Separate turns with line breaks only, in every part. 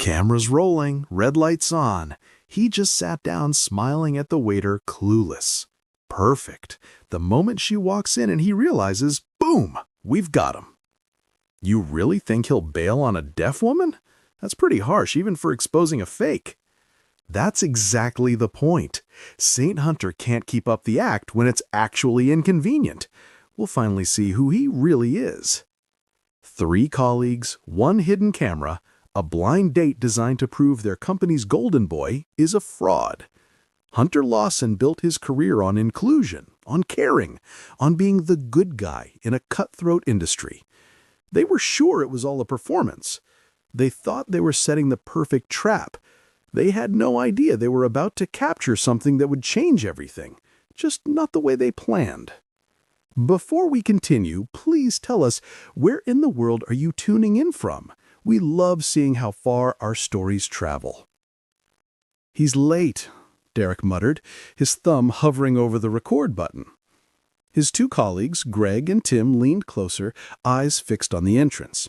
Cameras rolling, red lights on. He just sat down smiling at the waiter, clueless. Perfect. The moment she walks in and he realizes, boom, we've got him. You really think he'll bail on a deaf woman? That's pretty harsh, even for exposing a fake. That's exactly the point. Saint Hunter can't keep up the act when it's actually inconvenient. We'll finally see who he really is. 3 colleagues, 1 hidden camera, a blind date designed to prove their company's golden boy is a fraud. Hunter Lawson built his career on inclusion, on caring, on being the good guy in a cutthroat industry. They were sure it was all a performance. They thought they were setting the perfect trap. They had no idea they were about to capture something that would change everything, just not the way they planned. Before we continue, please tell us, where in the world are you tuning in from? We love seeing how far our stories travel. He's late, Derek muttered, his thumb hovering over the record button. His 2 colleagues, Greg and Tim, leaned closer, eyes fixed on the entrance.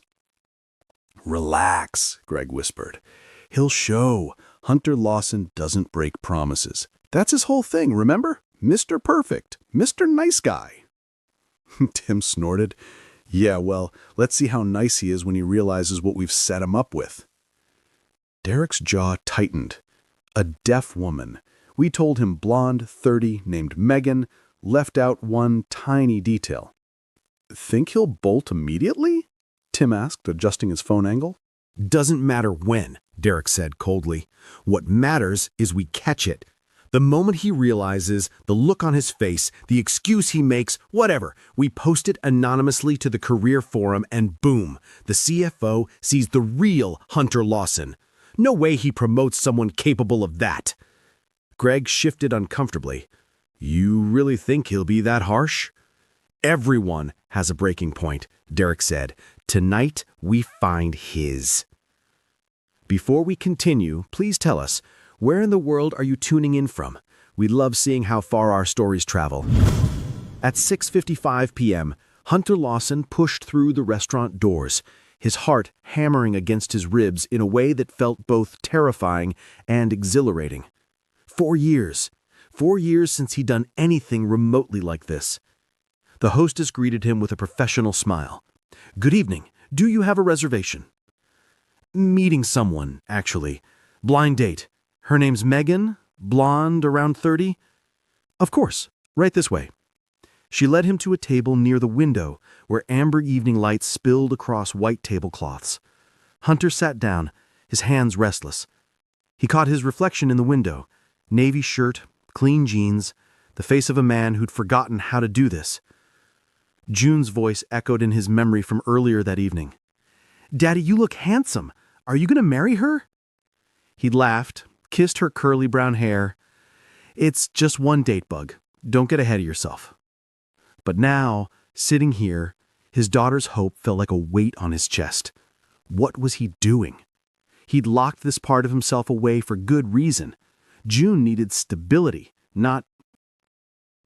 Relax, Greg whispered. He'll show. Hunter Lawson doesn't break promises. That's his whole thing, remember? Mr. Perfect, Mr. Nice Guy. Tim snorted. Yeah, well, let's see how nice he is when he realizes what we've set him up with. Derek's jaw tightened. A deaf woman. We told him blonde, 30, named Megan, left out one tiny detail. Think he'll bolt immediately? Tim asked, adjusting his phone angle.
Doesn't matter when, Derek said coldly. What matters is we catch it. The moment he realizes, the look on his face, the excuse he makes, whatever, we post it anonymously to the career forum and boom, the CFO sees the real Hunter Lawson. No way he promotes someone capable of that. Greg shifted uncomfortably. You really think he'll be that harsh? Everyone has a breaking point, Derek said. Tonight, we find his. Before we continue, please tell us, where in the world are you tuning in from? We love seeing how far our stories travel. At 6:55 p.m., Hunter Lawson pushed through the restaurant doors, his heart hammering against his ribs in a way that felt both terrifying and exhilarating. 4 years. 4 years since he'd done anything remotely like this. The hostess greeted him with a professional smile. Good evening. Do you have a reservation? Meeting someone, actually. Blind date. Her name's Megan, blonde, around 30. Of course, right this way. She led him to a table near the window where amber evening light spilled across white tablecloths. Hunter sat down, his hands restless. He caught his reflection in the window. Navy shirt, clean jeans, the face of a man who'd forgotten how to do this. June's voice echoed in his memory from earlier that evening. Daddy, you look handsome. Are you going to marry her? He laughed, kissed her curly brown hair. It's just one date bug. Don't get ahead of yourself. But now, sitting here, his daughter's hope felt like a weight on his chest. What was he doing? He'd locked this part of himself away for good reason. June needed stability, not...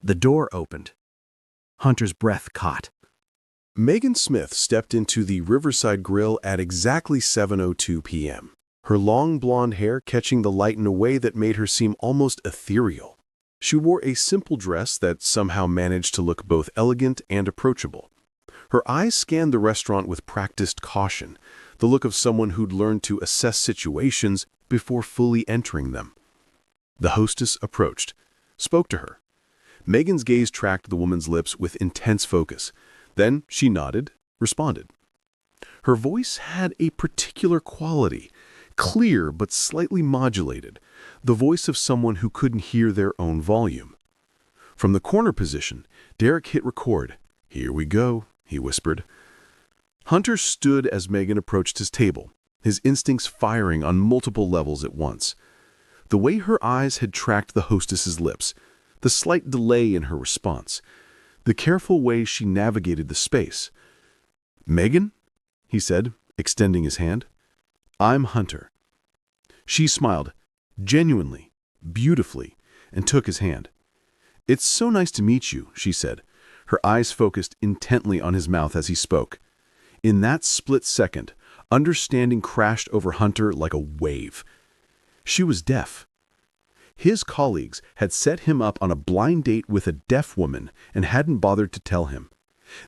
The door opened. Hunter's breath caught.
Megan Smith stepped into the Riverside Grill at exactly 7:02 p.m., her long blonde hair catching the light in a way that made her seem almost ethereal. She wore a simple dress that somehow managed to look both elegant and approachable. Her eyes scanned the restaurant with practiced caution, the look of someone who'd learned to assess situations before fully entering them. The hostess approached, spoke to her. Megan's gaze tracked the woman's lips with intense focus. Then she nodded, responded. Her voice had a particular quality, clear but slightly modulated, the voice of someone who couldn't hear their own volume. From the corner position, Derek hit record. Here we go, he whispered. Hunter stood as Megan approached his table, his instincts firing on multiple levels at once. The way her eyes had tracked the hostess's lips, the slight delay in her response, the careful way she navigated the space. Megan, he said, extending his hand. I'm Hunter. She smiled, genuinely, beautifully, and took his hand. It's so nice to meet you, she said, her eyes focused intently on his mouth as he spoke. In that split second, Understanding crashed over Hunter like a wave. She was deaf. His colleagues had set him up on a blind date with a deaf woman and hadn't bothered to tell him.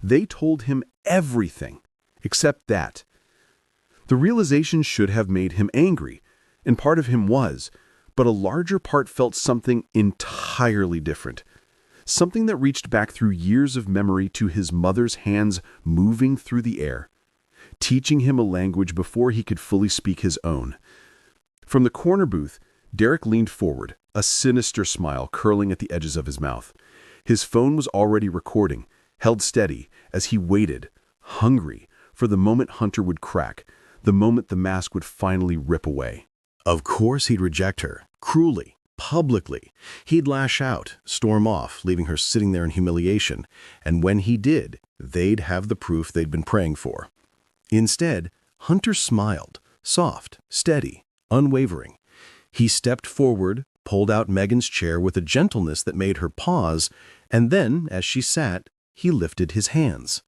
They told him everything, except that. The realization should have made him angry, and part of him was, but a larger part felt something entirely different. Something that reached back through years of memory to his mother's hands moving through the air, teaching him a language before he could fully speak his own. From the corner booth, Derek leaned forward, a sinister smile curling at the edges of his mouth. His phone was already recording, held steady, as he waited, hungry, for the moment Hunter would crack, the moment the mask would finally rip away.
Of course he'd reject her, cruelly, publicly. He'd lash out, storm off, leaving her sitting there in humiliation, and when he did, they'd have the proof they'd been praying for. Instead, Hunter smiled, soft, steady, unwavering. He stepped forward, pulled out Megan's chair with a gentleness that made her pause, and then, as she sat, he lifted his hands.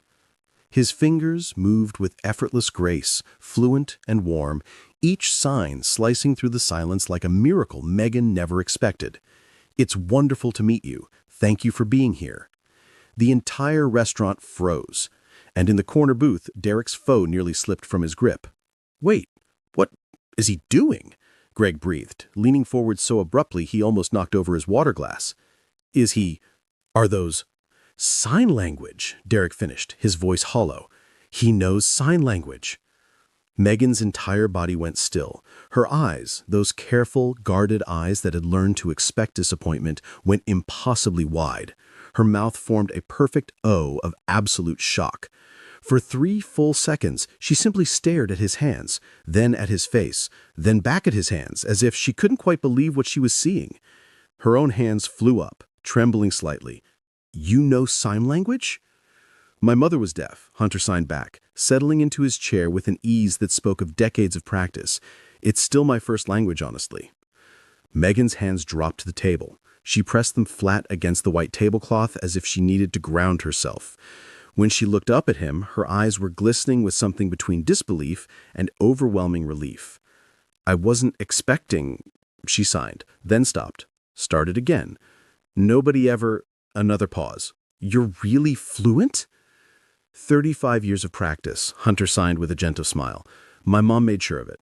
His fingers moved with effortless grace, fluent and warm, each sign slicing through the silence like a miracle Megan never expected. "It's wonderful to meet you. Thank you for being here." The entire restaurant froze, and in the corner booth, Derek's foe nearly slipped from his grip. "Wait, what is he doing?" Greg breathed, leaning forward so abruptly he almost knocked over his water glass. Are those sign language?" Derek finished, his voice hollow. "He knows sign language." Megan's entire body went still. Her eyes, those careful, guarded eyes that had learned to expect disappointment, went impossibly wide. Her mouth formed a perfect O of absolute shock. For 3 full seconds, she simply stared at his hands, then at his face, then back at his hands, as if she couldn't quite believe what she was seeing. Her own hands flew up, trembling slightly. "You know sign language?" "My mother was deaf," Hunter signed back, settling into his chair with an ease that spoke of decades of practice. "It's still my first language, honestly." Megan's hands dropped to the table. She pressed them flat against the white tablecloth as if she needed to ground herself. When she looked up at him, her eyes were glistening with something between disbelief and overwhelming relief. "I wasn't expecting," she signed, then stopped, started again. "Nobody ever—" Another pause. "You're really fluent?" 35 years of practice, Hunter signed with a gentle smile. "My mom made sure of it.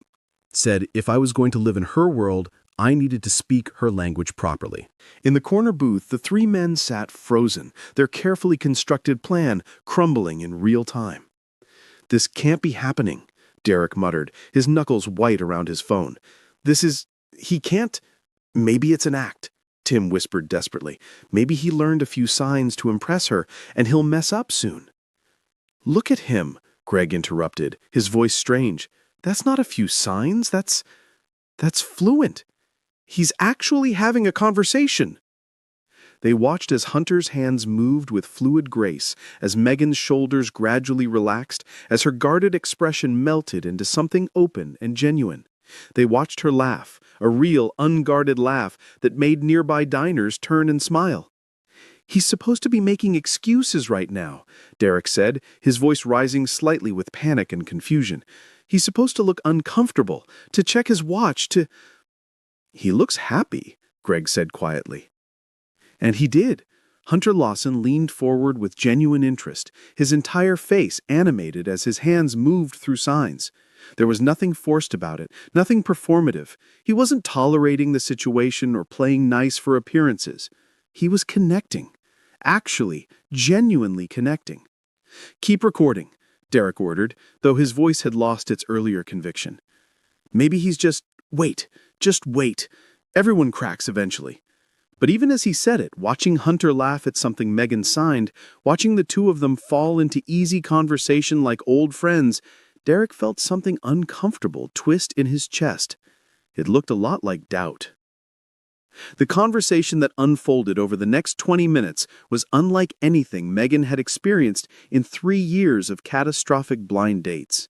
Said if I was going to live in her world, I needed to speak her language properly." In the corner booth, the 3 men sat frozen, their carefully constructed plan crumbling in real time. "This can't be happening," Derek muttered, his knuckles white around his phone. He can't. "Maybe it's an act," Tim whispered desperately. "Maybe he learned a few signs to impress her, and he'll mess up soon." "Look at him," Greg interrupted, his voice strange. "That's not a few signs, that's fluent. He's actually having a conversation." They watched as Hunter's hands moved with fluid grace, as Megan's shoulders gradually relaxed, as her guarded expression melted into something open and genuine. They watched her laugh, a real, unguarded laugh that made nearby diners turn and smile. "He's supposed to be making excuses right now," Derek said, his voice rising slightly with panic and confusion. "He's supposed to look uncomfortable, to check his watch, to—" "He looks happy," Greg said quietly. And he did. Hunter Lawson leaned forward with genuine interest, his entire face animated as his hands moved through signs. There was nothing forced about it, nothing performative. He wasn't tolerating the situation or playing nice for appearances. He was connecting. Actually, genuinely connecting. "Keep recording," Derek ordered, though his voice had lost its earlier conviction. "Maybe he's just wait. Everyone cracks eventually." But even as he said it, watching Hunter laugh at something Megan signed, watching the 2 of them fall into easy conversation like old friends, Derek felt something uncomfortable twist in his chest. It looked a lot like doubt. The conversation that unfolded over the next 20 minutes was unlike anything Megan had experienced in 3 years of catastrophic blind dates.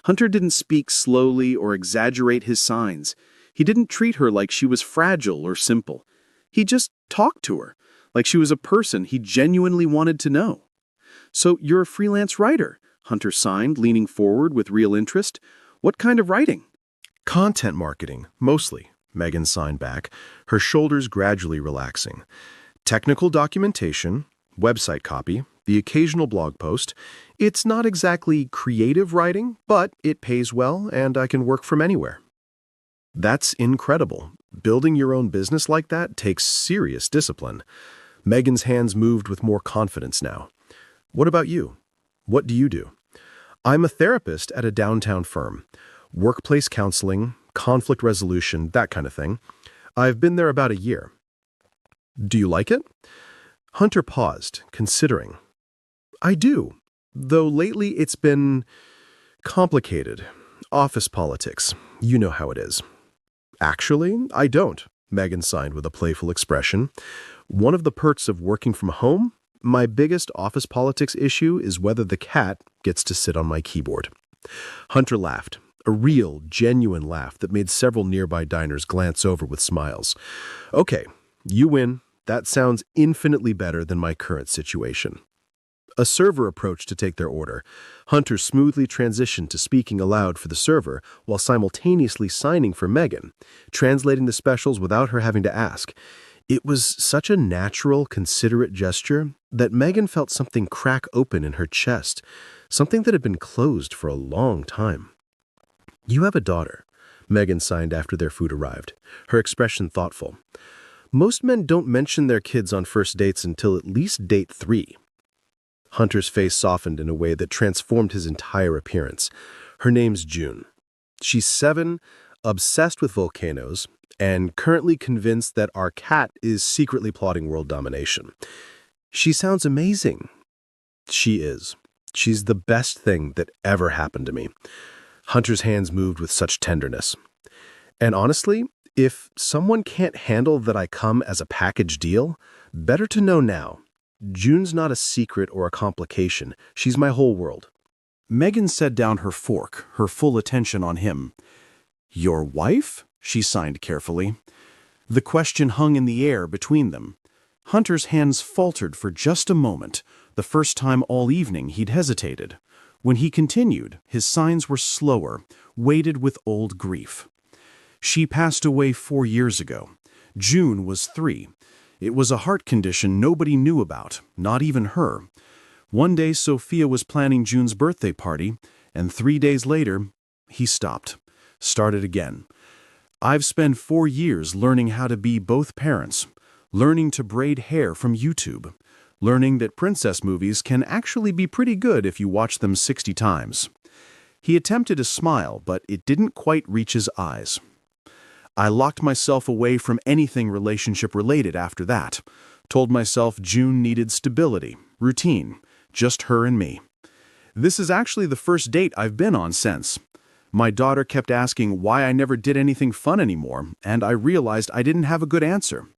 Hunter didn't speak slowly or exaggerate his signs. He didn't treat her like she was fragile or simple. He just talked to her, like she was a person he genuinely wanted to know. "So you're a freelance writer," Hunter signed, leaning forward with real interest.
What kind of writing?
Content marketing, mostly, Megan signed back, her shoulders gradually relaxing. Technical documentation, website copy, the occasional blog post. It's not exactly creative writing, but it pays well and I can work from anywhere. That's incredible. Building your own business like that takes serious discipline. Megan's hands moved with more confidence now. What about you? What do you do? I'm a therapist at a downtown firm. Workplace counseling, conflict resolution, that kind of thing. I've been there about a year. Do you like it? Hunter paused, considering. I do, though lately it's been complicated. Office politics. You know how it is. Actually, I don't, Megan signed with a playful expression. One of the perks of working from home, my biggest office politics issue is whether the cat gets to sit on my keyboard. Hunter laughed, a real, genuine laugh that made several nearby diners glance over with smiles. Okay, you win. That sounds infinitely better than my current situation. A server approached to take their order. Hunter smoothly transitioned to speaking aloud for the server while simultaneously signing for Megan, translating the specials without her having to ask. It was such a natural, considerate gesture that Megan felt something crack open in her chest, something that had been closed for a long time. You have a daughter, Megan signed after their food arrived, her expression thoughtful. Most men don't mention their kids on first dates until at least date 3. Hunter's face softened in a way that transformed his entire appearance. Her name's June. She's 7, obsessed with volcanoes, and currently convinced that our cat is secretly plotting world domination. She sounds amazing. She is. She's the best thing that ever happened to me. Hunter's hands moved with such tenderness. And honestly, if someone can't handle that I come as a package deal, better to know now. June's not a secret or a complication. She's my whole world.
Megan set down her fork, her full attention on him. Your wife? She signed carefully. The question hung in the air between them. Hunter's hands faltered for just a moment, the first time all evening he'd hesitated. When he continued, his signs were slower, weighted with old grief. She passed away 4 years ago. June was 3. It was a heart condition nobody knew about, not even her. One day Sophia was planning June's birthday party, and 3 days later, he stopped. Started again. I've spent 4 years learning how to be both parents, learning to braid hair from YouTube, learning that princess movies can actually be pretty good if you watch them 60 times. He attempted a smile, but it didn't quite reach his eyes. I locked myself away from anything relationship-related after that. Told myself June needed stability, routine, just her and me. This is actually the first date I've been on since. My daughter kept asking why I never did anything fun anymore, and I realized I didn't have a good answer.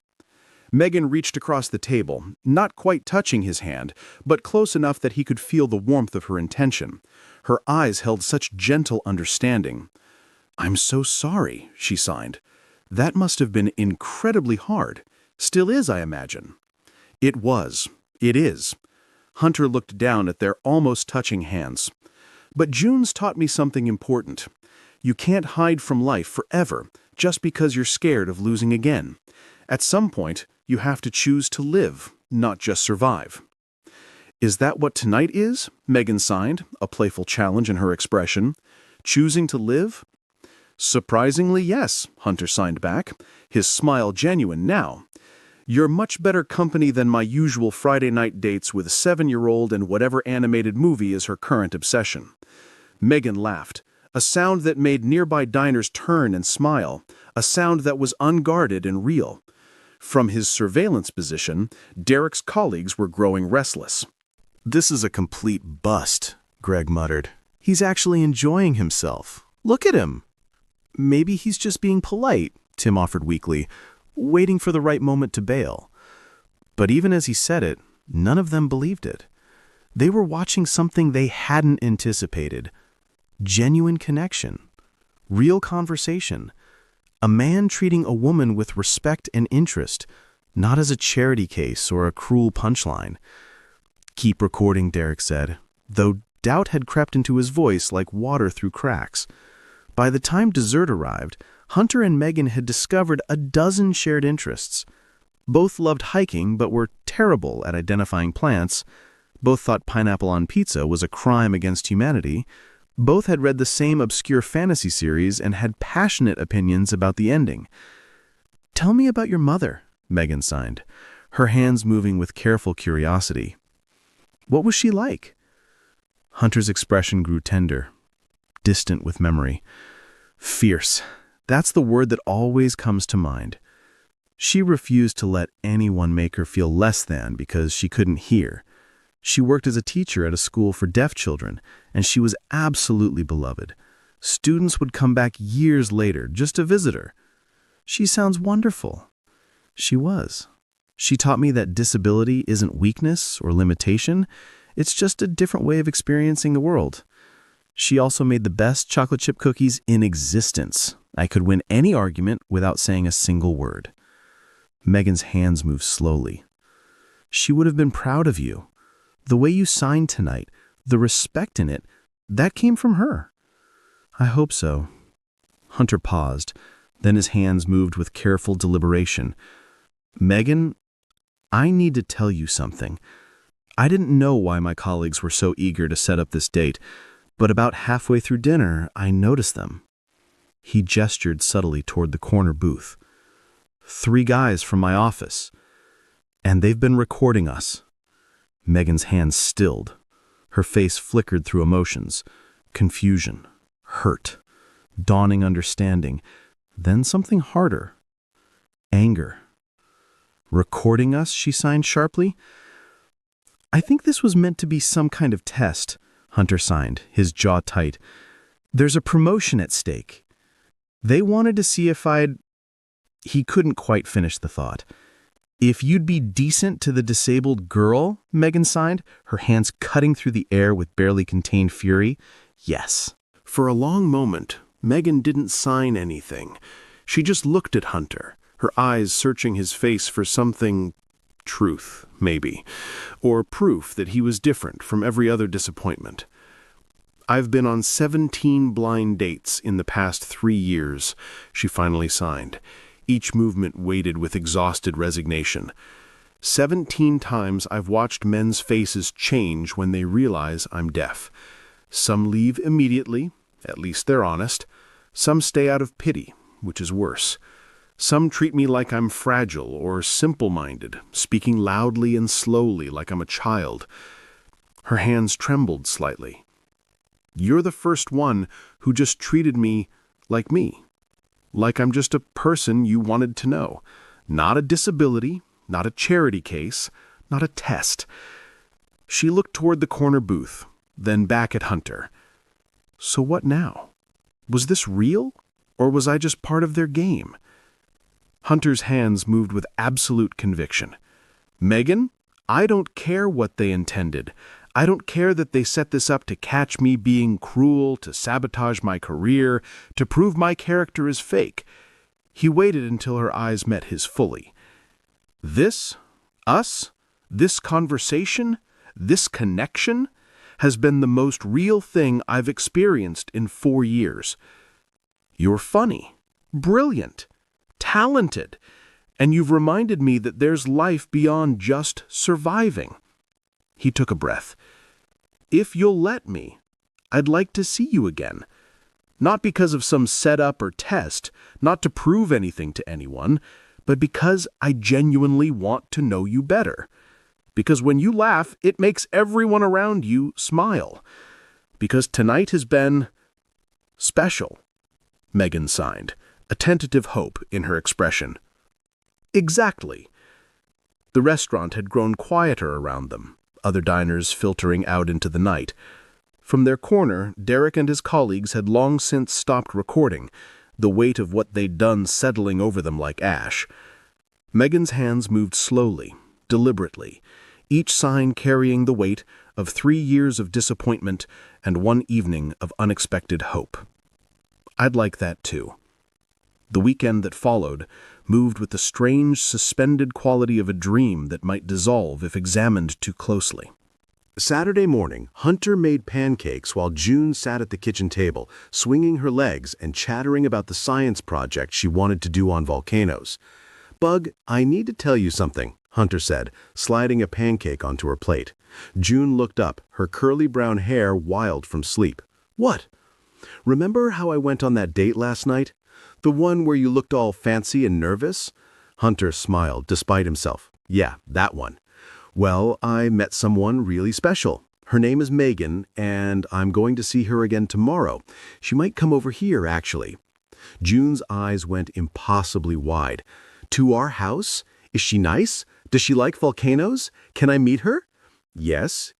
Megan reached across the table, not quite touching his hand, but close enough that he could feel the warmth of her intention. Her eyes held such gentle understanding. I'm so sorry, she signed. That must have been incredibly hard. Still is, I imagine. It was. It is. Hunter looked down at their almost touching hands. But June's taught me something important. You can't hide from life forever just because you're scared of losing again. At some point, you have to choose to live, not just survive. Is that what tonight is? Megan signed, a playful challenge in her expression. Choosing to live? Surprisingly, yes, Hunter signed back, his smile genuine now. You're much better company than my usual Friday night dates with a 7-year-old and whatever animated movie is her current obsession. Megan laughed, a sound that made nearby diners turn and smile, a sound that was unguarded and real. From his surveillance position, Derek's colleagues were growing restless.
This is a complete bust, Greg muttered. He's actually enjoying himself. Look at him. Maybe he's just being polite, Tim offered weakly, waiting for the right moment to bail. But even as he said it, none of them believed it. They were watching something they hadn't anticipated. Genuine connection. Real conversation. A man treating a woman with respect and interest, not as a charity case or a cruel punchline. Keep recording, Derek said, though doubt had crept into his voice like water through cracks.
By the time dessert arrived, Hunter and Megan had discovered a dozen shared interests. Both loved hiking but were terrible at identifying plants. Both thought pineapple on pizza was a crime against humanity. Both had read the same obscure fantasy series and had passionate opinions about the ending. "Tell me about your mother," Megan signed, her hands moving with careful curiosity. "What was she like?" Hunter's expression grew tender, distant with memory. Fierce. That's the word that always comes to mind. She refused to let anyone make her feel less than because she couldn't hear. She worked as a teacher at a school for deaf children, and she was absolutely beloved. Students would come back years later just to visit her. "She sounds wonderful." She was. She taught me that disability isn't weakness or limitation. It's just a different way of experiencing the world. She also made the best chocolate chip cookies in existence. I could win any argument without saying a single word. Megan's hands moved slowly. "She would have been proud of you. The way you signed tonight, the respect in it, that came from her." "I hope so." Hunter paused, then his hands moved with careful deliberation. "Megan, I need to tell you something. I didn't know why my colleagues were so eager to set up this date, but about halfway through dinner, I noticed them." He gestured subtly toward the corner booth. "3 guys from my office. And they've been recording us." Megan's hands stilled. Her face flickered through emotions. Confusion, hurt, dawning understanding, then something harder. Anger. "Recording us," she signed sharply. "I think this was meant to be some kind of test," Hunter signed, his jaw tight. "There's a promotion at stake. They wanted to see if I'd—" He couldn't quite finish the thought. "If you'd be decent to the disabled girl," Megan signed, her hands cutting through the air with barely contained fury. "Yes."
For a long moment, Megan didn't sign anything. She just looked at Hunter, her eyes searching his face for something— truth, maybe, or proof that he was different from every other disappointment. "I've been on 17 blind dates in the past 3 years, she finally signed, each movement weighted with exhausted resignation. 17 times I've watched men's faces change when they realize I'm deaf. Some leave immediately, at least they're honest. Some stay out of pity, which is worse. Some treat me like I'm fragile or simple-minded, speaking loudly and slowly like I'm a child." Her hands trembled slightly. "You're the first one who just treated me. Like I'm just a person you wanted to know. Not a disability, not a charity case, not a test." She looked toward the corner booth, then back at Hunter. "So what now? Was this real, or was I just part of their game?" Hunter's hands moved with absolute conviction. "Megan, I don't care what they intended. I don't care that they set this up to catch me being cruel, to sabotage my career, to prove my character is fake." He waited until her eyes met his fully. "This, us, this conversation, this connection, has been the most real thing I've experienced in 4 years. You're funny, brilliant, talented, and you've reminded me that there's life beyond just surviving." He took a breath. "If you'll let me, I'd like to see you again. Not because of some setup or test, not to prove anything to anyone, but because I genuinely want to know you better. Because when you laugh, it makes everyone around you smile. Because tonight has been special." Megan signed, a tentative hope in her expression. "Exactly." The restaurant had grown quieter around them, other diners filtering out into the night. From their corner, Derek and his colleagues had long since stopped recording, the weight of what they'd done settling over them like ash. Megan's hands moved slowly, deliberately, each sign carrying the weight of 3 years of disappointment and 1 evening of unexpected hope. "I'd like that too." The weekend that followed moved with the strange, suspended quality of a dream that might dissolve if examined too closely.
Saturday morning, Hunter made pancakes while June sat at the kitchen table, swinging her legs and chattering about the science project she wanted to do on volcanoes. "Bug, I need to tell you something," Hunter said, sliding a pancake onto her plate. June looked up, her curly brown hair wild from sleep. "What?" "Remember how I went on that date last night? The one where you looked all fancy and nervous?" Hunter smiled despite himself. "Yeah, that one. Well, I met someone really special. Her name is Megan, and I'm going to see her again tomorrow. She might come over here, actually." June's eyes went impossibly wide. "To our house? Is she nice? Does she like volcanoes? Can I meet her?" Yes,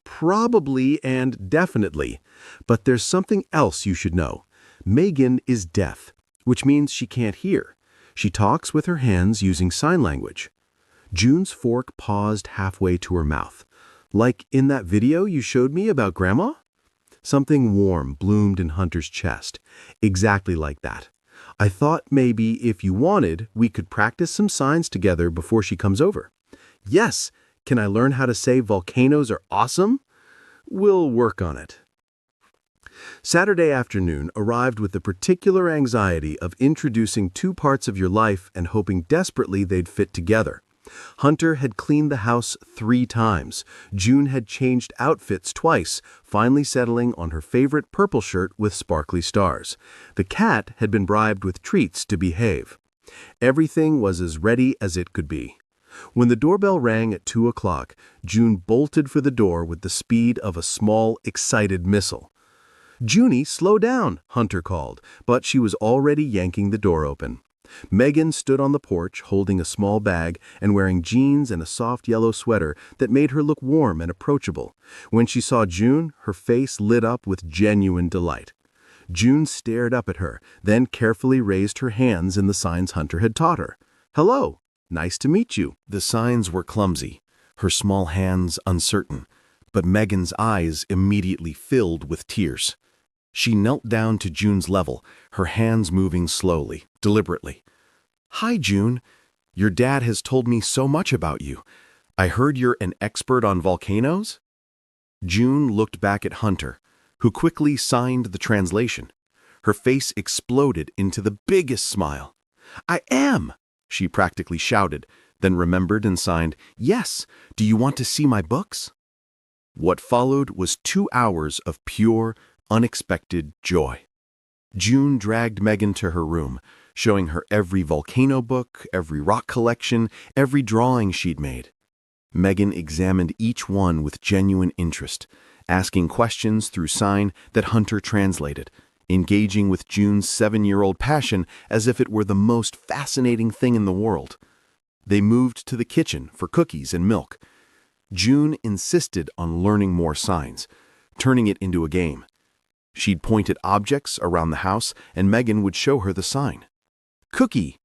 probably and definitely. But there's something else you should know. Megan is deaf, which means she can't hear. She talks with her hands using sign language. June's fork paused halfway to her mouth. "Like in that video you showed me about Grandma?" Something warm bloomed in Hunter's chest. "Exactly like that. I thought maybe if you wanted, we could practice some signs together before she comes over." "Yes! Can I learn how to say volcanoes are awesome?" "We'll work on it." Saturday afternoon arrived with the particular anxiety of introducing two parts of your life and hoping desperately they'd fit together. Hunter had cleaned the house 3 times. June had changed outfits twice, finally settling on her favorite purple shirt with sparkly stars. The cat had been bribed with treats to behave. Everything was as ready as it could be. When the doorbell rang at 2 o'clock, June bolted for the door with the speed of a small, excited missile. "Junie, slow down," Hunter called, but she was already yanking the door open. Megan stood on the porch holding a small bag and wearing jeans and a soft yellow sweater that made her look warm and approachable. When she saw June, her face lit up with genuine delight. June stared up at her, then carefully raised her hands in the signs Hunter had taught her. "Hello, nice to meet you."
The signs were clumsy, her small hands uncertain, but Megan's eyes immediately filled with tears. She knelt down to June's level, her hands moving slowly, deliberately. "Hi, June. Your dad has told me so much about you. I heard you're an expert on volcanoes?" June looked back at Hunter, who quickly signed the translation. Her face exploded into the biggest smile. "I am!" she practically shouted, then remembered and signed, "Yes, do you want to see my books?" What followed was 2 hours of pure, unexpected joy. June dragged Megan to her room, showing her every volcano book, every rock collection, every drawing she'd made. Megan examined each one with genuine interest, asking questions through sign that Hunter translated, engaging with June's 7-year-old passion as if it were the most fascinating thing in the world. They moved to the kitchen for cookies and milk. June insisted on learning more signs, turning it into a game. She'd point at objects around the house, and Megan would show her the sign. "Cookie,"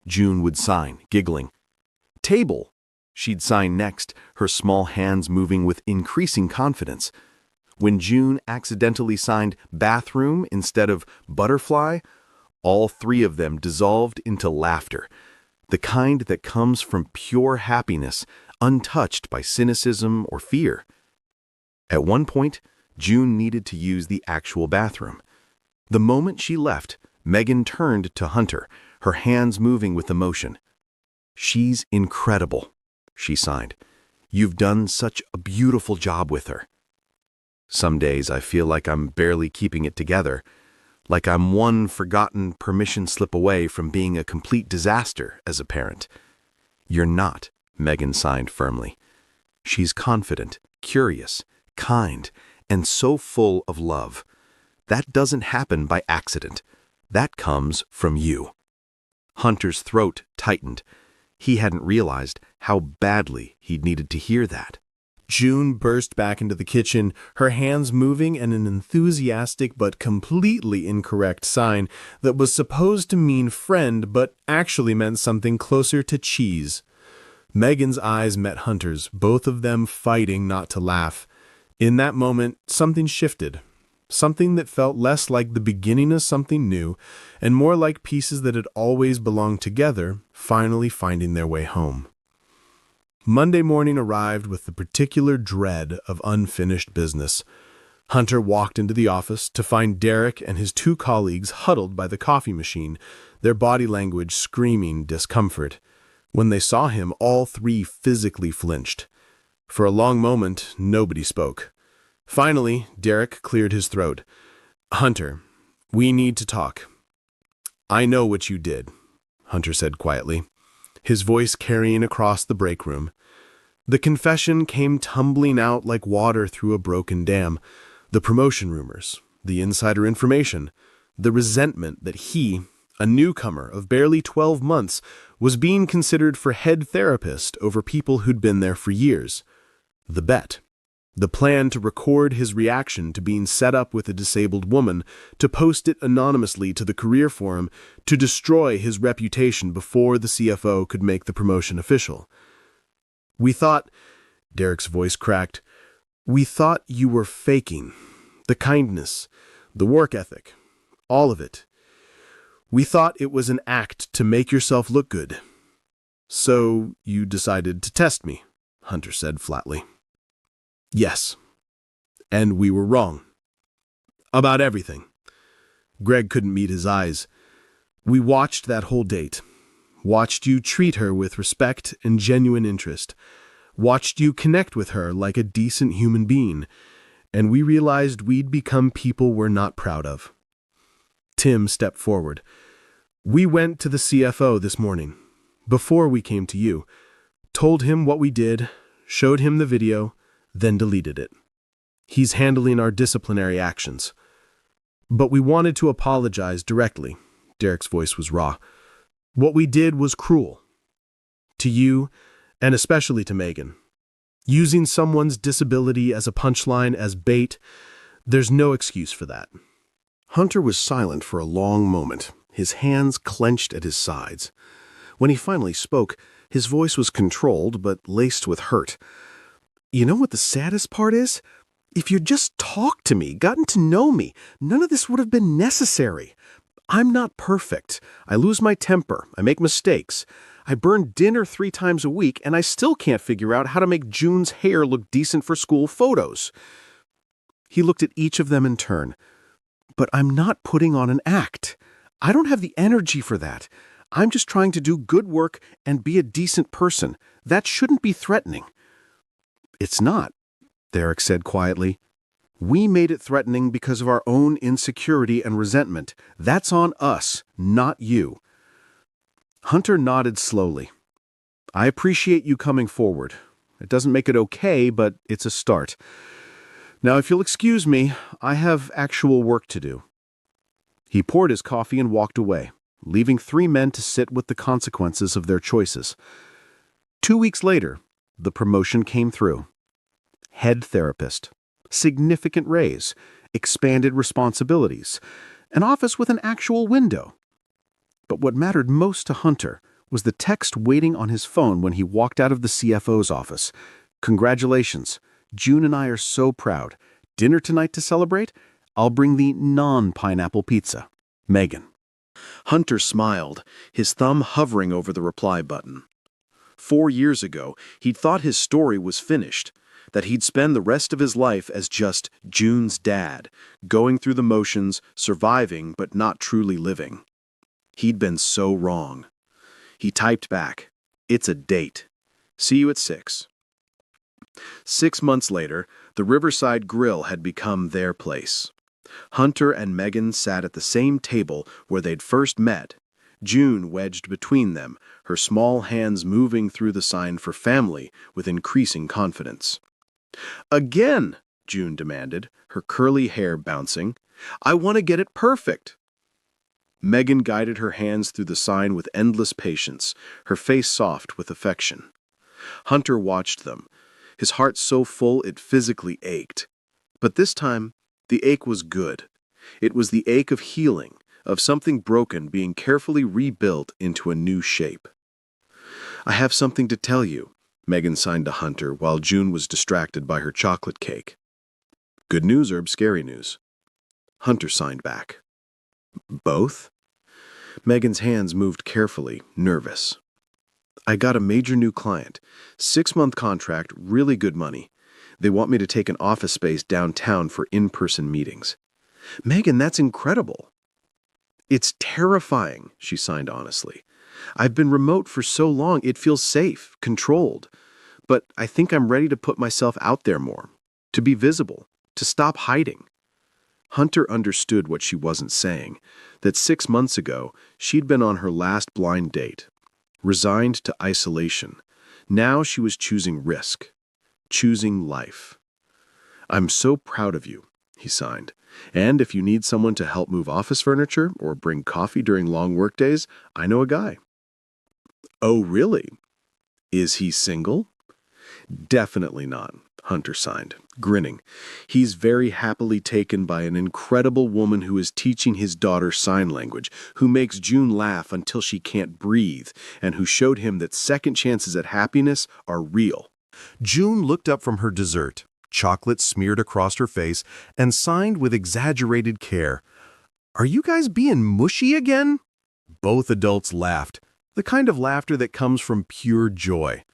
June would sign, giggling. "Table," she'd sign next, her small hands moving with increasing confidence. When June accidentally signed bathroom instead of butterfly, all 3 of them dissolved into laughter, the kind that comes from pure happiness, untouched by cynicism or fear. At one point, June needed to use the actual bathroom. The moment she left, Megan turned to Hunter, her hands moving with emotion. "She's incredible," she signed. "You've done such a beautiful job with her." Some days I feel like I'm barely keeping it together, like I'm one forgotten permission slip away from being a complete disaster as a parent. "You're not," Megan signed firmly. "She's confident, curious, kind, and so full of love. That doesn't happen by accident. That comes from you." Hunter's throat tightened. He hadn't realized how badly he'd needed to hear that.
June burst back into the kitchen, her hands moving in an enthusiastic but completely incorrect sign that was supposed to mean friend but actually meant something closer to cheese. Megan's eyes met Hunter's, both of them fighting not to laugh. In that moment, something shifted. Something that felt less like the beginning of something new and more like pieces that had always belonged together, finally finding their way home.
Monday morning arrived with the particular dread of unfinished business. Hunter walked into the office to find Derek and his two colleagues huddled by the coffee machine, their body language screaming discomfort. When they saw him, all three physically flinched. For a long moment, nobody spoke. Finally, Derek cleared his throat. "Hunter, we need to talk." "I know what you did," Hunter said quietly, his voice carrying across the break room. The confession came tumbling out like water through a broken dam. The promotion rumors, the insider information, the resentment that he, a newcomer of barely 12 months, was being considered for head therapist over people who'd been there for years. The bet. The plan to record his reaction to being set up with a disabled woman, to post it anonymously to the career forum, to destroy his reputation before the CFO could make the promotion official. "We thought," Derek's voice cracked, "we thought you were faking. The kindness, the work ethic, all of it. We thought it was an act to make yourself look good. So you decided to test me," Hunter said flatly. "Yes. And we were wrong. About everything." Greg couldn't meet his eyes. "We watched that whole date. Watched you treat her with respect and genuine interest. Watched you connect with her like a decent human being. And we realized we'd become people we're not proud of." Tim stepped forward. "We went to the CFO this morning, before we came to you, told him what we did, showed him the video, then deleted it. He's handling our disciplinary actions. But we wanted to apologize directly." Derek's voice was raw. "What we did was cruel. To you, and especially to Megan. Using someone's disability as a punchline, as bait, there's no excuse for that." Hunter was silent for a long moment, his hands clenched at his sides. When he finally spoke, his voice was controlled but laced with hurt. "You know what the saddest part is? If you'd just talked to me, gotten to know me, none of this would have been necessary. I'm not perfect. I lose my temper. I make mistakes. I burn dinner 3 times a week, and I still can't figure out how to make June's hair look decent for school photos." He looked at each of them in turn. "But I'm not putting on an act. I don't have the energy for that. I'm just trying to do good work and be a decent person. That shouldn't be threatening." "It's not," Derek said quietly. "We made it threatening because of our own insecurity and resentment. That's on us, not you." Hunter nodded slowly. "I appreciate you coming forward. It doesn't make it okay, but it's a start. Now, if you'll excuse me, I have actual work to do." He poured his coffee and walked away, leaving 3 men to sit with the consequences of their choices. 2 weeks later, the promotion came through. Head therapist, significant raise, expanded responsibilities, an office with an actual window. But what mattered most to Hunter was the text waiting on his phone when he walked out of the CFO's office. "Congratulations. June and I are so proud. Dinner tonight to celebrate? I'll bring the non-pineapple pizza. Megan."
Hunter smiled, his thumb hovering over the reply button. 4 years ago, he'd thought his story was finished, that he'd spend the rest of his life as just June's dad, going through the motions, surviving but not truly living. He'd been so wrong. He typed back, "It's a date. See you at 6. 6 months later, the Riverside Grill had become their place. Hunter and Megan sat at the same table where they'd first met, June wedged between them, her small hands moving through the sign for family with increasing confidence. "Again," June demanded, her curly hair bouncing. "I want to get it perfect." Megan guided her hands through the sign with endless patience, her face soft with affection. Hunter watched them, his heart so full it physically ached. But this time, the ache was good. It was the ache of healing, of something broken being carefully rebuilt into a new shape. "I have something to tell you," Megan signed to Hunter while June was distracted by her chocolate cake. "Good news or scary news?" Hunter signed back. "Both?" Megan's hands moved carefully, nervous. I got a major new client. 6-month contract, really good money. They want me to take an office space downtown for in-person meetings. Megan, that's incredible. It's terrifying, she signed honestly. I've been remote for so long, it feels safe, controlled. But I think I'm ready to put myself out there more, to be visible, to stop hiding. Hunter understood what she wasn't saying, that 6 months ago she'd been on her last blind date, resigned to isolation. Now she was choosing risk, choosing life. I'm so proud of you, he signed. And if you need someone to help move office furniture or bring coffee during long workdays, I know a guy. Oh, really? Is he single? Definitely not, Hunter signed, grinning. He's very happily taken by an incredible woman who is teaching his daughter sign language, who makes June laugh until she can't breathe, and who showed him that second chances at happiness are real.
June looked up from her dessert, chocolate smeared across her face, and signed with exaggerated care. Are you guys being mushy again? Both adults laughed, the kind of laughter that comes from pure joy.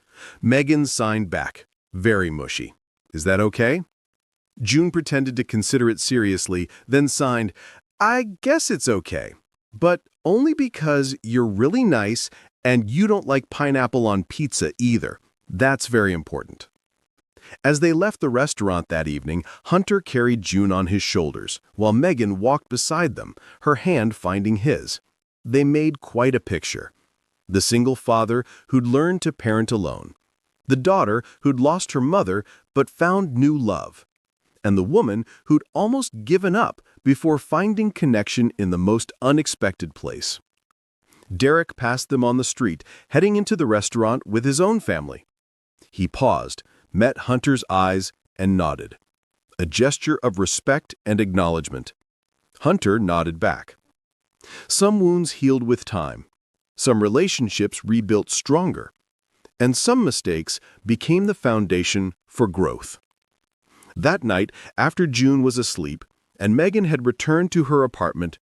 Megan signed back, very mushy. Is that okay? June pretended to consider it seriously, then signed, I guess it's okay, but only because you're really nice and you don't like pineapple on pizza either. That's very important. As they left the restaurant that evening, Hunter carried June on his shoulders, while Megan walked beside them, her hand finding his. They made quite a picture. The single father who'd learned to parent alone, the daughter who'd lost her mother but found new love, and the woman who'd almost given up before finding connection in the most unexpected place. Derek passed them on the street, heading into the restaurant with his own family. He paused, met Hunter's eyes, and nodded. A gesture of respect and acknowledgement. Hunter nodded back. Some wounds healed with time. Some relationships rebuilt stronger. And some mistakes became the foundation for growth. That night, after June was asleep and Megan had returned to her apartment,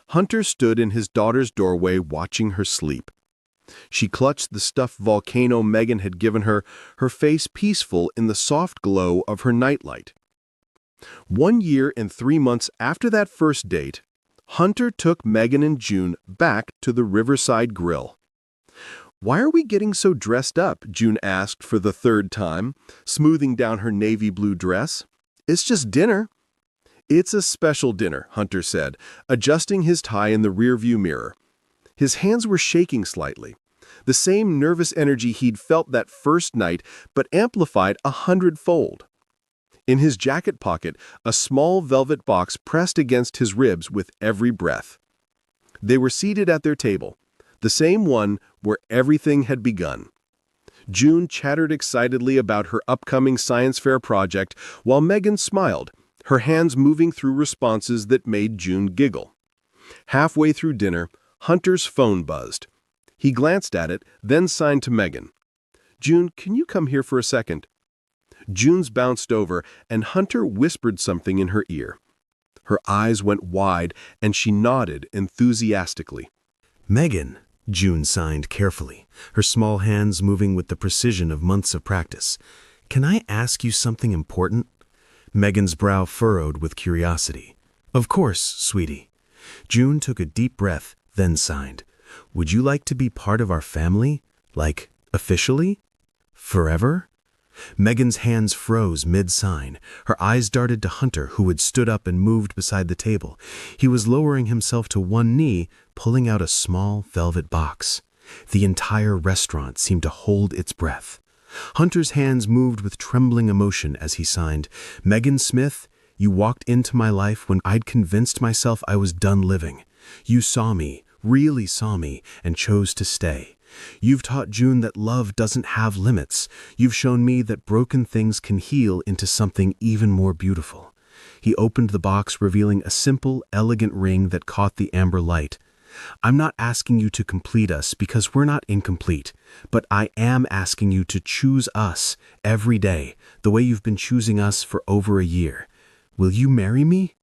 Hunter stood in his daughter's doorway watching her sleep. She clutched the stuffed volcano Megan had given her, her face peaceful in the soft glow of her nightlight. 1 year and 3 months after that first date, Hunter took Megan and June back to the Riverside Grill. Why are we getting so dressed up? June asked for the 3rd time, smoothing down her navy blue dress. It's just dinner. It's a special dinner, Hunter said, adjusting his tie in the rearview mirror. His hands were shaking slightly, the same nervous energy he'd felt that first night, but amplified 100-fold. In his jacket pocket, a small velvet box pressed against his ribs with every breath. They were seated at their table, the same one where everything had begun. June chattered excitedly about her upcoming science fair project, while Megan smiled, her hands moving through responses that made June giggle. Halfway through dinner, Hunter's phone buzzed. He glanced at it, then signed to Megan. June, can you come here for a second? June's bounced over, and Hunter whispered something in her ear. Her eyes went wide, and she nodded enthusiastically. Megan, June signed carefully, her small hands moving with the precision of months of practice. Can I ask you something important? Megan's brow furrowed with curiosity. Of course, sweetie. June took a deep breath, then signed. Would you like to be part of our family? Like, officially? Forever? Megan's hands froze mid-sign. Her eyes darted to Hunter, who had stood up and moved beside the table. He was lowering himself to one knee, pulling out a small velvet box. The entire restaurant seemed to hold its breath. Hunter's hands moved with trembling emotion as he signed, Megan Smith, you walked into my life when I'd convinced myself I was done living. You saw me, really saw me, and chose to stay. You've taught June that love doesn't have limits. You've shown me that broken things can heal into something even more beautiful. He opened the box, revealing a simple, elegant ring that caught the amber light. I'm not asking you to complete us because we're not incomplete, but I am asking you to choose us every day, the way you've been choosing us for over a year. Will you marry me?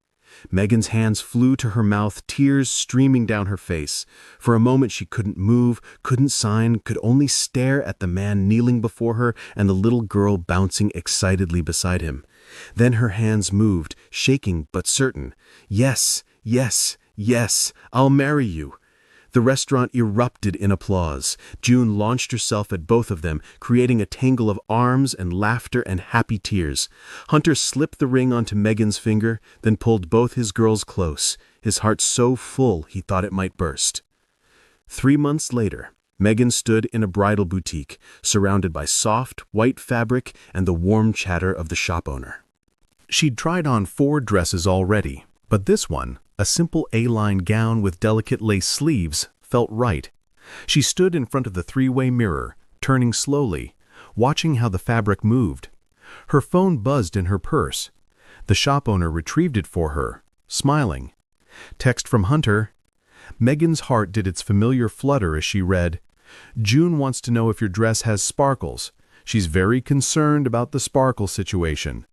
Megan's hands flew to her mouth, tears streaming down her face. For a moment she couldn't move, couldn't sign, could only stare at the man kneeling before her and the little girl bouncing excitedly beside him. Then her hands moved, shaking but certain. Yes, yes, yes, I'll marry you. The restaurant erupted in applause. June launched herself at both of them, creating a tangle of arms and laughter and happy tears. Hunter slipped the ring onto Megan's finger, then pulled both his girls close, his heart so full he thought it might burst. 3 months later, Megan stood in a bridal boutique, surrounded by soft, white fabric and the warm chatter of the shop owner. She'd tried on 4 dresses already, but this one, a simple A-line gown with delicate lace sleeves, felt right. She stood in front of the 3-way mirror, turning slowly, watching how the fabric moved. Her phone buzzed in her purse. The shop owner retrieved it for her, smiling. Text from Hunter. Megan's heart did its familiar flutter as she read, "June wants to know if your dress has sparkles. She's very concerned about the sparkle situation.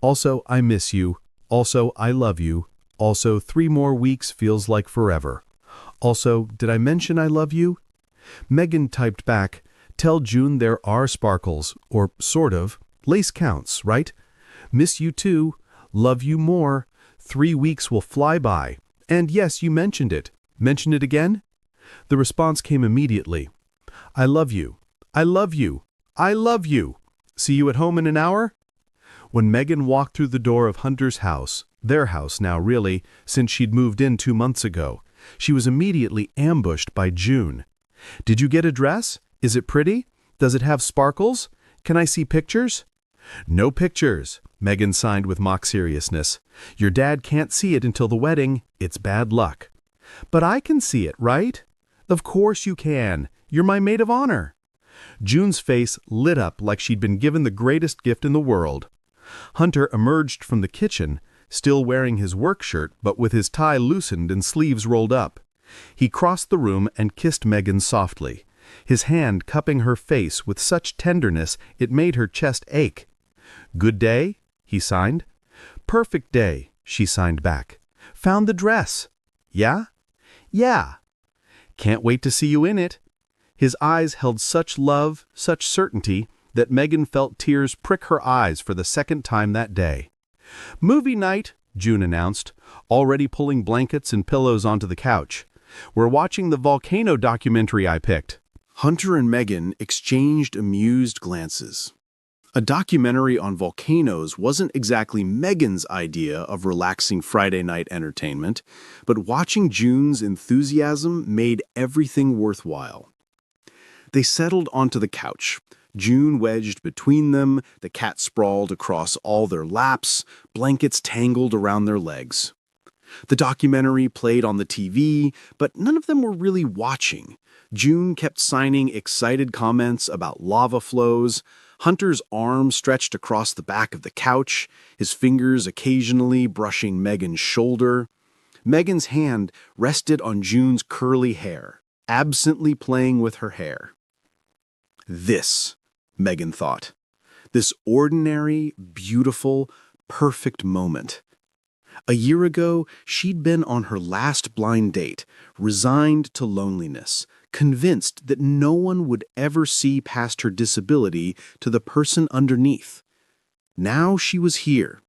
Also, I miss you. Also, I love you. Also, 3 more weeks feels like forever. Also, did I mention I love you?" Megan typed back, "Tell June there are sparkles, or sort of. Lace counts, right? Miss you too. Love you more. 3 weeks will fly by. And yes, you mentioned it. Mention it again?" The response came immediately. "I love you. I love you. I love you. See you at home in an hour?" When Megan walked through the door of Hunter's house, their house now really, since she'd moved in 2 months ago, she was immediately ambushed by June. "Did you get a dress? Is it pretty? Does it have sparkles? Can I see pictures?" "No pictures," Megan signed with mock seriousness. "Your dad can't see it until the wedding. It's bad luck." "But I can see it, right?" "Of course you can. You're my maid of honor." June's face lit up like she'd been given the greatest gift in the world. Hunter emerged from the kitchen, still wearing his work shirt but with his tie loosened and sleeves rolled up. He crossed the room and kissed Megan softly, his hand cupping her face with such tenderness it made her chest ache. "Good day?" he signed. "Perfect day," she signed back. "Found the dress." "Yeah?" "Yeah." "Can't wait to see you in it." His eyes held such love, such certainty, that Megan felt tears prick her eyes for the second time that day. "Movie night," June announced, already pulling blankets and pillows onto the couch. "We're watching the volcano documentary I picked."
Hunter and Megan exchanged amused glances. A documentary on volcanoes wasn't exactly Megan's idea of relaxing Friday night entertainment, but watching June's enthusiasm made everything worthwhile. They settled onto the couch, June wedged between them, the cat sprawled across all their laps, blankets tangled around their legs. The documentary played on the TV, but none of them were really watching. June kept signing excited comments about lava flows. Hunter's arm stretched across the back of the couch, his fingers occasionally brushing Megan's shoulder. Megan's hand rested on June's curly hair, absently playing with her hair. This, Megan thought, this ordinary, beautiful, perfect moment. A year ago, she'd been on her last blind date, resigned to loneliness, convinced that no one would ever see past her disability to the person underneath. Now she was here,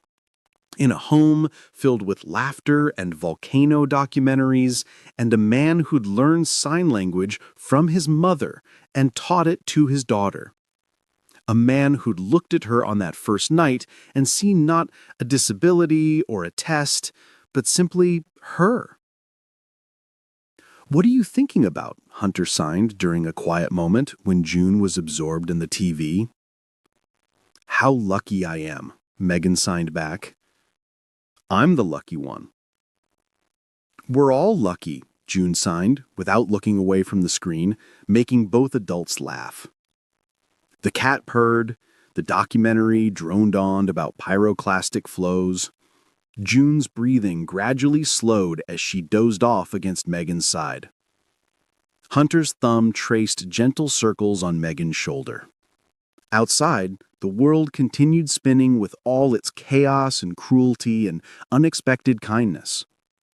in a home filled with laughter and volcano documentaries, and a man who'd learned sign language from his mother and taught it to his daughter. A man who'd looked at her on that first night and seen not a disability or a test, but simply her. "What are you thinking about?" Hunter signed during a quiet moment when June was absorbed in the TV. "How lucky I am," Megan signed back. "I'm the lucky one." "We're all lucky," June signed, without looking away from the screen, making both adults laugh. The cat purred, the documentary droned on about pyroclastic flows. June's breathing gradually slowed as she dozed off against Megan's side. Hunter's thumb traced gentle circles on Megan's shoulder.
Outside, the world continued spinning with all its chaos and cruelty and unexpected kindness.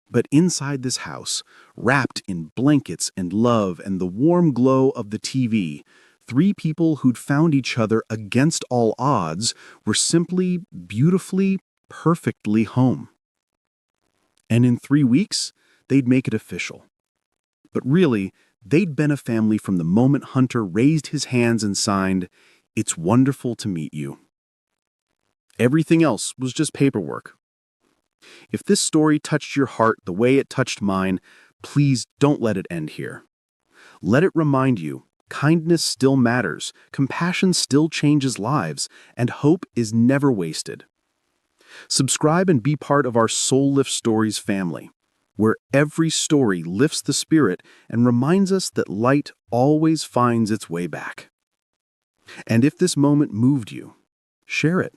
But inside this house, wrapped in blankets and love and the warm glow of the TV, three people who'd found each other against all odds were simply, beautifully, perfectly home. And in 3 weeks, they'd make it official. But really, they'd been a family from the moment Hunter raised his hands and signed, "It's wonderful to meet you." Everything else was just paperwork. If this story touched your heart the way it touched mine, please don't let it end here. Let it remind you, kindness still matters, compassion still changes lives, and hope is never wasted. Subscribe and be part of our Soul Lift Stories family, where every story lifts the spirit and reminds us that light always finds its way back. And if this moment moved you, share it.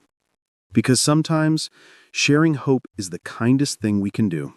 Because sometimes sharing hope is the kindest thing we can do.